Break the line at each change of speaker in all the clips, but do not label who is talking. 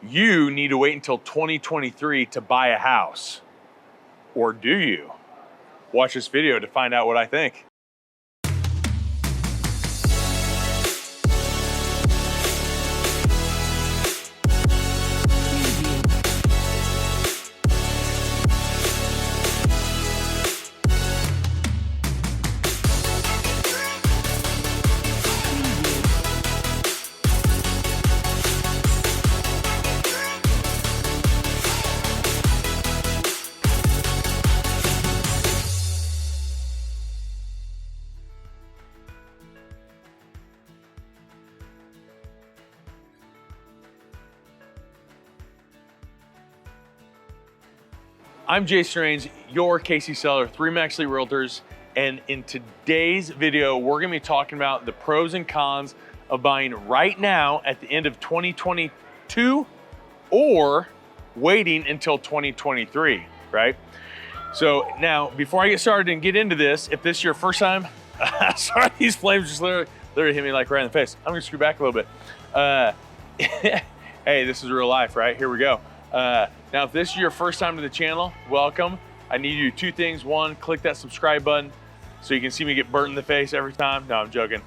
you need to wait until 2023 to buy a house. Or do you? Watch this video to find out what I think. I'm Jason Rains, your KC seller, 3 Max Elite Realtors, and in today's video, we're gonna be talking about the pros and cons of buying right now at the end of 2022 or waiting until 2023, right? So now, before I get started and get into this, if this is your first time, sorry, these flames just literally hit me like right in the face. I'm gonna screw back a little bit. Hey, this is real life, right? Here we go. Now, if this is your first time to the channel, welcome. I need you to do 2 things. 1, click that subscribe button so you can see me get burnt in the face every time. No, I'm joking.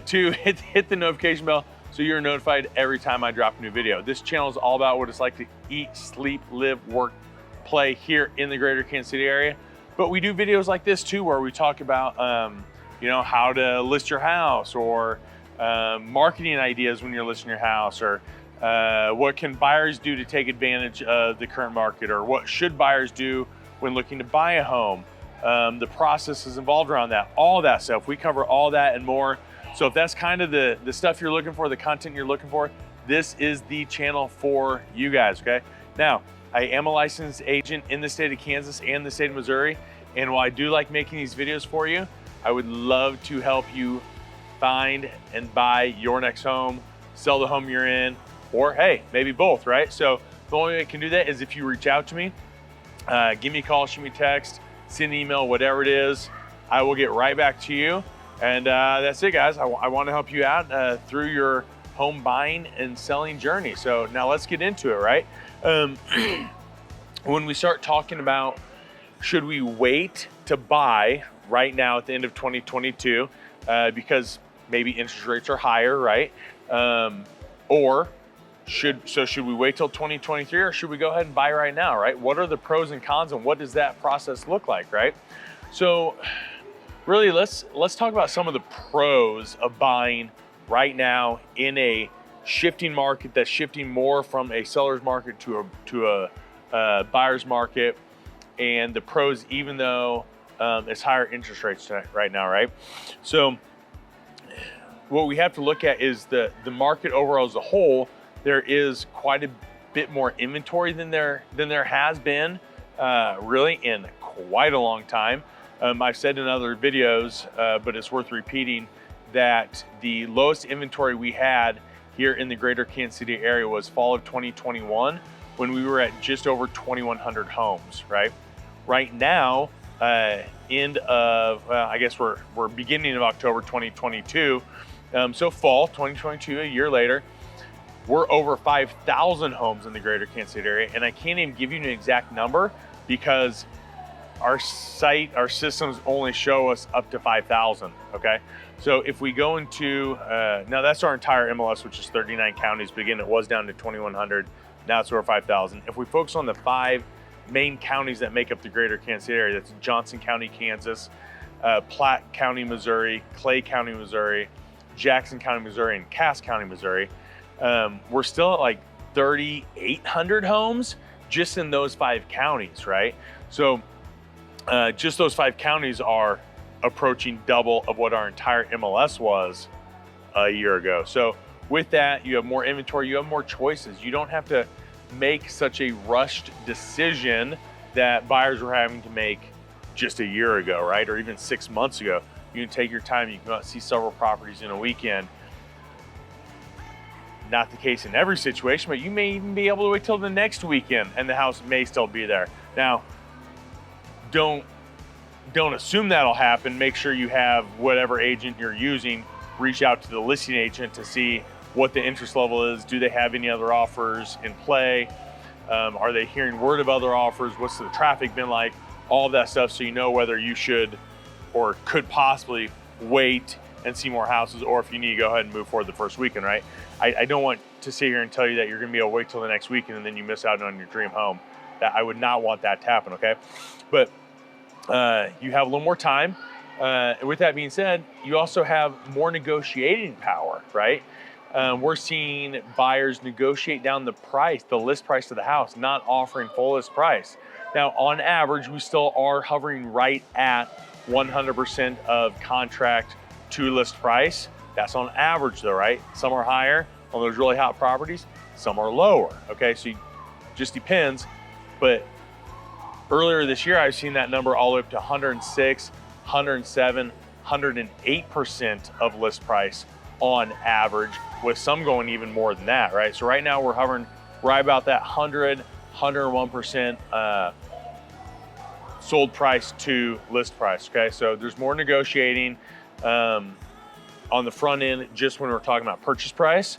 2, hit the notification bell so you're notified every time I drop a new video. This channel is all about what it's like to eat, sleep, live, work, play here in the greater Kansas City area. But we do videos like this too, where we talk about, you know, how to list your house, or marketing ideas when you're listing your house, or what can buyers do to take advantage of the current market, or what should buyers do when looking to buy a home. The process is involved around that, all that stuff. We cover all that and more. So if that's kind of the stuff you're looking for, the content you're looking for, this is the channel for you guys, okay? Now, I am a licensed agent in the state of Kansas and the state of Missouri. And while I do like making these videos for you, I would love to help you find and buy your next home, sell the home you're in, or hey, maybe both, right? So the only way I can do that is if you reach out to me, give me a call, shoot me a text, send an email, whatever it is, I will get right back to you. And that's it, guys. I want to help you out through your home buying and selling journey. So now let's get into it, right? When we start talking about should we wait to buy right now at the end of 2022 because maybe interest rates are higher, right? Or should we wait till 2023, or should we go ahead and buy right now, right? What are the pros and cons, and what does that process look like, right? So really, let's talk about some of the pros of buying right now in a shifting market that's shifting more from a seller's market to a buyer's market, and the pros, even though it's higher interest rates right now, right? So what we have to look at is the market overall as a whole. There is quite a bit more inventory than there has been really in quite a long time. I've said in other videos, but it's worth repeating, that the lowest inventory we had here in the greater Kansas City area was fall of 2021, when we were at just over 2,100 homes, right? Right now, end of, I guess we're beginning of October 2022, so fall 2022, a year later, we're over 5,000 homes in the greater Kansas City area. And I can't even give you an exact number because our systems only show us up to 5,000, okay? So if we go into, now that's our entire MLS, which is 39 counties, but again, it was down to 2,100, now it's over 5,000. If we focus on the 5 main counties that make up the greater Kansas City area, that's Johnson County, Kansas, Platte County, Missouri, Clay County, Missouri, Jackson County, Missouri, and Cass County, Missouri. We're still at like 3,800 homes just in those 5 counties, right? So just those 5 counties are approaching double of what our entire MLS was a year ago. So with that, you have more inventory, you have more choices. You don't have to make such a rushed decision that buyers were having to make just a year ago, right? Or even 6 months ago. You can take your time, you can go out and see several properties in a weekend. Not the case in every situation, but you may even be able to wait till the next weekend and the house may still be there. Now, don't assume that'll happen. Make sure you have whatever agent you're using reach out to the listing agent to see what the interest level is. Do they have any other offers in play? Are they hearing word of other offers? What's the traffic been like? All of that stuff, so you know whether you should or could possibly wait and see more houses, or if you need to go ahead and move forward the first weekend, right? I don't want to sit here and tell you that you're gonna be able to wait till the next weekend and then you miss out on your dream home. That I would not want that to happen, okay? But you have a little more time. With that being said, you also have more negotiating power, right? We're seeing buyers negotiate down the price, the list price of the house, not offering full list price. Now, on average, we still are hovering right at 100% of contract to list price. That's on average though, right? Some are higher on those really hot properties, some are lower, okay? So it just depends. But earlier this year, I've seen that number all the way up to 106, 107, 108% of list price on average, with some going even more than that, right? So right now we're hovering right about that 100, 101% sold price to list price, okay? So there's more negotiating on the front end. Just when we're talking about purchase price,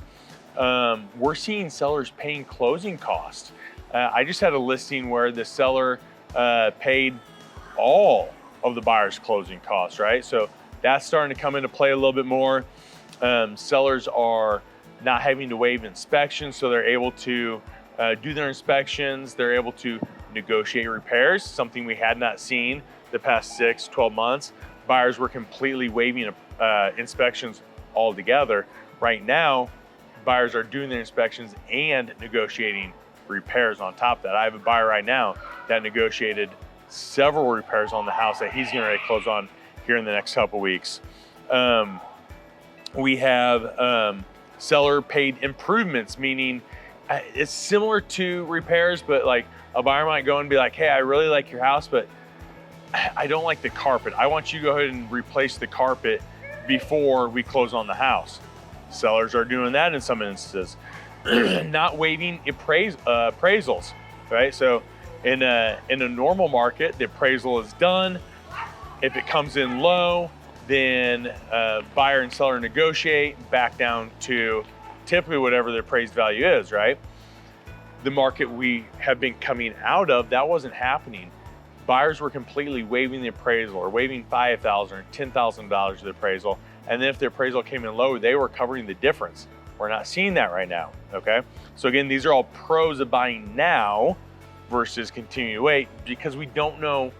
we're seeing sellers paying closing costs. I just had a listing where the seller paid all of the buyer's closing costs, right? So that's starting to come into play a little bit more. Sellers are not having to waive inspections, so they're able to do their inspections. They're able to negotiate repairs, something we had not seen the past 6, 12 months. Buyers were completely waiving inspections altogether. Right now, buyers are doing their inspections and negotiating repairs on top of that. I have a buyer right now that negotiated several repairs on the house that he's getting ready to close on here in the next couple weeks. We have seller paid improvements, meaning it's similar to repairs, but like a buyer might go and be like, hey, I really like your house, but I don't like the carpet. I want you to go ahead and replace the carpet before we close on the house. Sellers are doing that in some instances. Not waiving appraisals, right? So in a normal market, the appraisal is done. If it comes in low, then buyer and seller negotiate back down to typically whatever the appraised value is, right? The market we have been coming out of, that wasn't happening. Buyers were completely waiving the appraisal, or waiving $5,000 or $10,000 of the appraisal. And then if the appraisal came in low, they were covering the difference. We're not seeing that right now, okay? So again, these are all pros of buying now versus continuing to wait, because we don't know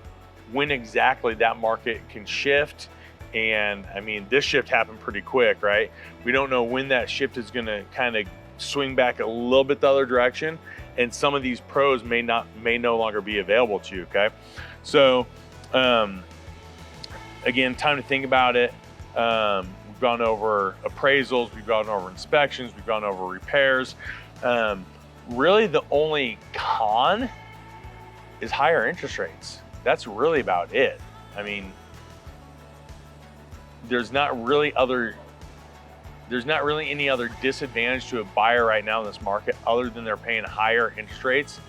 when exactly that market can shift. And I mean, this shift happened pretty quick, right? We don't know when that shift is gonna kind of swing back a little bit the other direction, and some of these pros may no longer be available to you, okay? So again, time to think about it. We've gone over appraisals, we've gone over inspections, we've gone over repairs. Really the only con is higher interest rates. That's really about it. I mean, there's not really any other disadvantage to a buyer right now in this market other than they're paying higher interest rates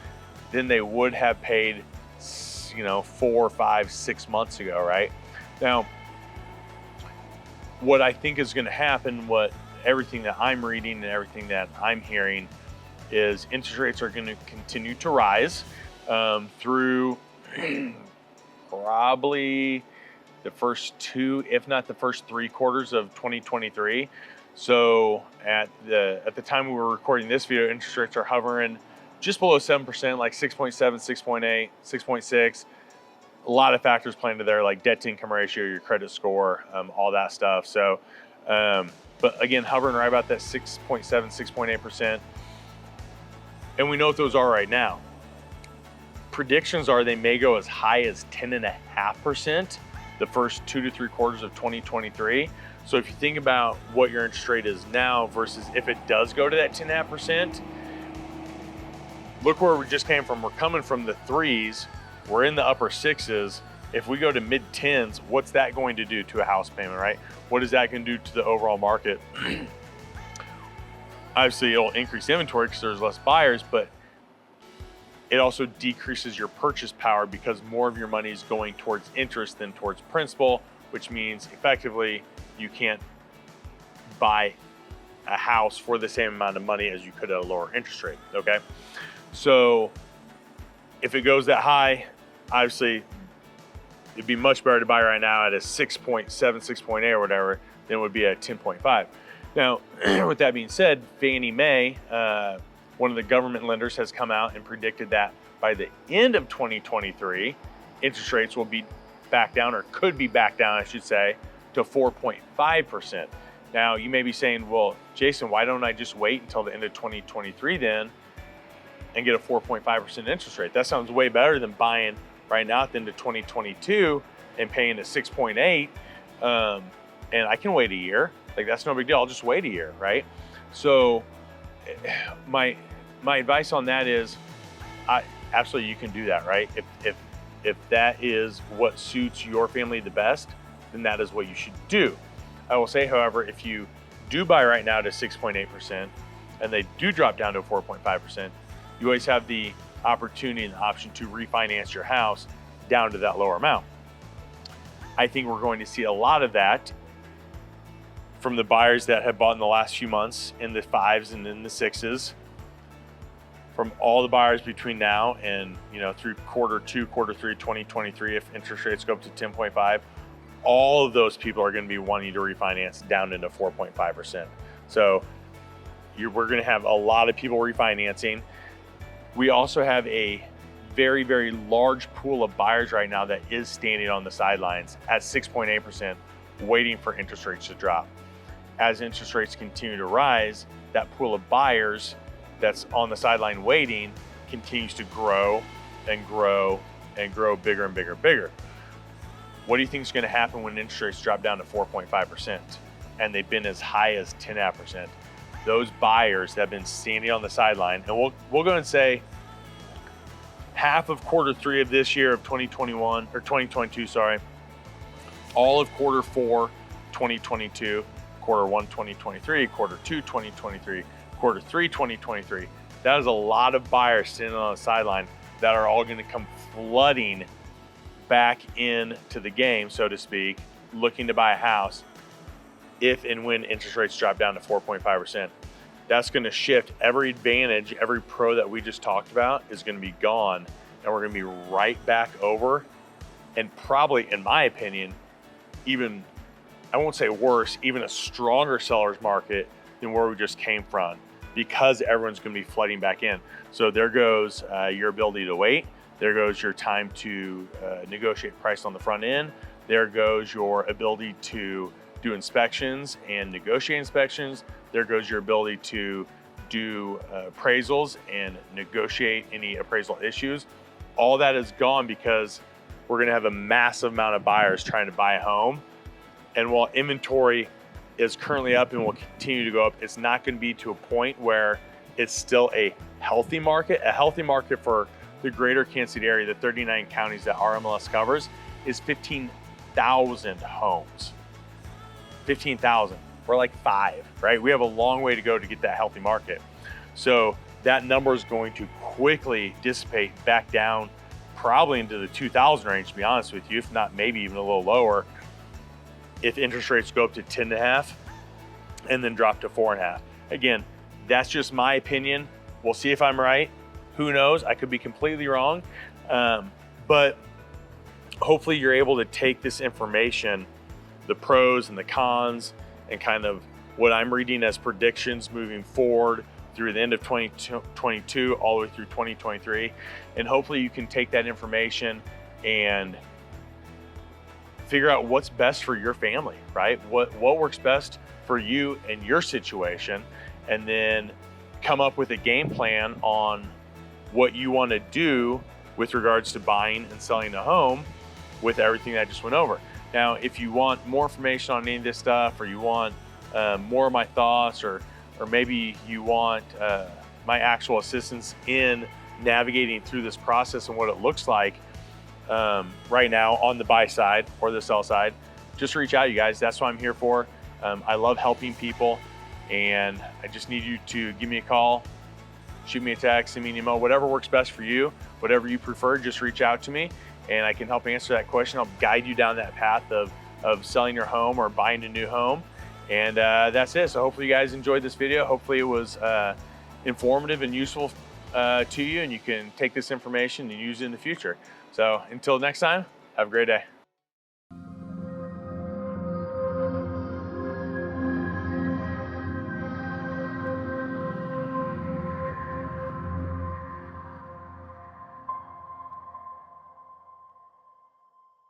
than they would have paid, 4, 5, 6 months ago, right? Now, what I think is going to happen, everything that I'm reading and everything that I'm hearing, is interest rates are going to continue to rise through probably the first 2, if not the first 3 quarters of 2023. So at the time we were recording this video, interest rates are hovering just below 7%, like 6.7, 6.8, 6.6. A lot of factors playing into there, like debt to income ratio, your credit score, all that stuff. So, but again, hovering right about that 6.7, 6.8%. And we know what those are right now. Predictions are they may go as high as 10.5% the first 2 to 3 quarters of 2023. So if you think about what your interest rate is now versus if it does go to that 10.5%, look where we just came from. We're coming from the 3s, we're in the upper 6s. If we go to mid-10s, what's that going to do to a house payment, right? What is that going to do to the overall market? Obviously, it'll increase inventory because there's less buyers, but it also decreases your purchase power because more of your money is going towards interest than towards principal, which means effectively you can't buy a house for the same amount of money as you could at a lower interest rate, okay? So if it goes that high, obviously it'd be much better to buy right now at a 6.7, 6.8 or whatever than it would be at 10.5. Now, with that being said, Fannie Mae, one of the government lenders, has come out and predicted that by the end of 2023, interest rates will be back down, or could be back down, I should say, to 4.5%. Now, you may be saying, well, Jason, why don't I just wait until the end of 2023 then and get a 4.5% interest rate? That sounds way better than buying right now at the end of 2022 and paying a 6.8, and I can wait a year. Like, that's no big deal. I'll just wait a year, right? So my advice on that is, absolutely you can do that, right? If that is what suits your family the best, then that is what you should do. I will say, however, if you do buy right now to 6.8% and they do drop down to 4.5%, you always have the opportunity and the option to refinance your house down to that lower amount. I think we're going to see a lot of that from the buyers that have bought in the last few months in the 5s and in the 6s. From all the buyers between now and, through quarter 2, quarter 3, 2023, if interest rates go up to 10.5, all of those people are going to be wanting to refinance down into 4.5%. So we're going to have a lot of people refinancing. We also have a very, very large pool of buyers right now that is standing on the sidelines at 6.8%, waiting for interest rates to drop. As interest rates continue to rise, that pool of buyers that's on the sideline waiting continues to grow and grow and grow bigger and bigger and bigger. What do you think is going to happen when interest rates drop down to 4.5% and they've been as high as 10.5%? Those buyers that have been standing on the sideline, and we'll go and say half of quarter 3 of this year of 2021 or 2022, all of quarter 4 2022, quarter 1 2023, quarter 2 2023, quarter 3 2023. That is a lot of buyers sitting on the sideline that are all going to come flooding back into the game, so to speak, looking to buy a house if and when interest rates drop down to 4.5%. That's going to shift every advantage, every pro that we just talked about is going to be gone, and we're going to be right back over, and probably, in my opinion, even, I won't say worse, even a stronger seller's market than where we just came from, because everyone's going to be flooding back in. So there goes your ability to wait. There goes your time to negotiate price on the front end. There goes your ability to do inspections and negotiate inspections. There goes your ability to do appraisals and negotiate any appraisal issues. All that is gone because we're going to have a massive amount of buyers trying to buy a home. And while inventory is currently up and will continue to go up, it's not going to be to a point where it's still a healthy market. A healthy market for the greater Kansas City area, the 39 counties that RMLS covers, is 15,000 homes. 15,000. We're like 5, right? We have a long way to go to get that healthy market. So that number is going to quickly dissipate back down, probably into the 2,000 range, to be honest with you, if not maybe even a little lower, if interest rates go up to 10.5 and then drop to 4.5. Again, that's just my opinion. We'll see if I'm right. Who knows? I could be completely wrong. But hopefully you're able to take this information, the pros and the cons, and kind of what I'm reading as predictions moving forward through the end of 2022 all the way through 2023. And hopefully you can take that information and figure out what's best for your family, right? What works best for you and your situation, and then come up with a game plan on what you want to do with regards to buying and selling a home with everything that I just went over. Now, if you want more information on any of this stuff, or you want more of my thoughts, or maybe you want my actual assistance in navigating through this process and what it looks like right now on the buy side or the sell side, just reach out, you guys. That's what I'm here for. I love helping people, and I just need you to give me a call, shoot me a text, send me an email, whatever works best for you, whatever you prefer, just reach out to me and I can help answer that question. I'll guide you down that path of selling your home or buying a new home. And that's it. So hopefully you guys enjoyed this video. Hopefully it was informative and useful to you, and you can take this information and use it in the future. So until next time, have a great day.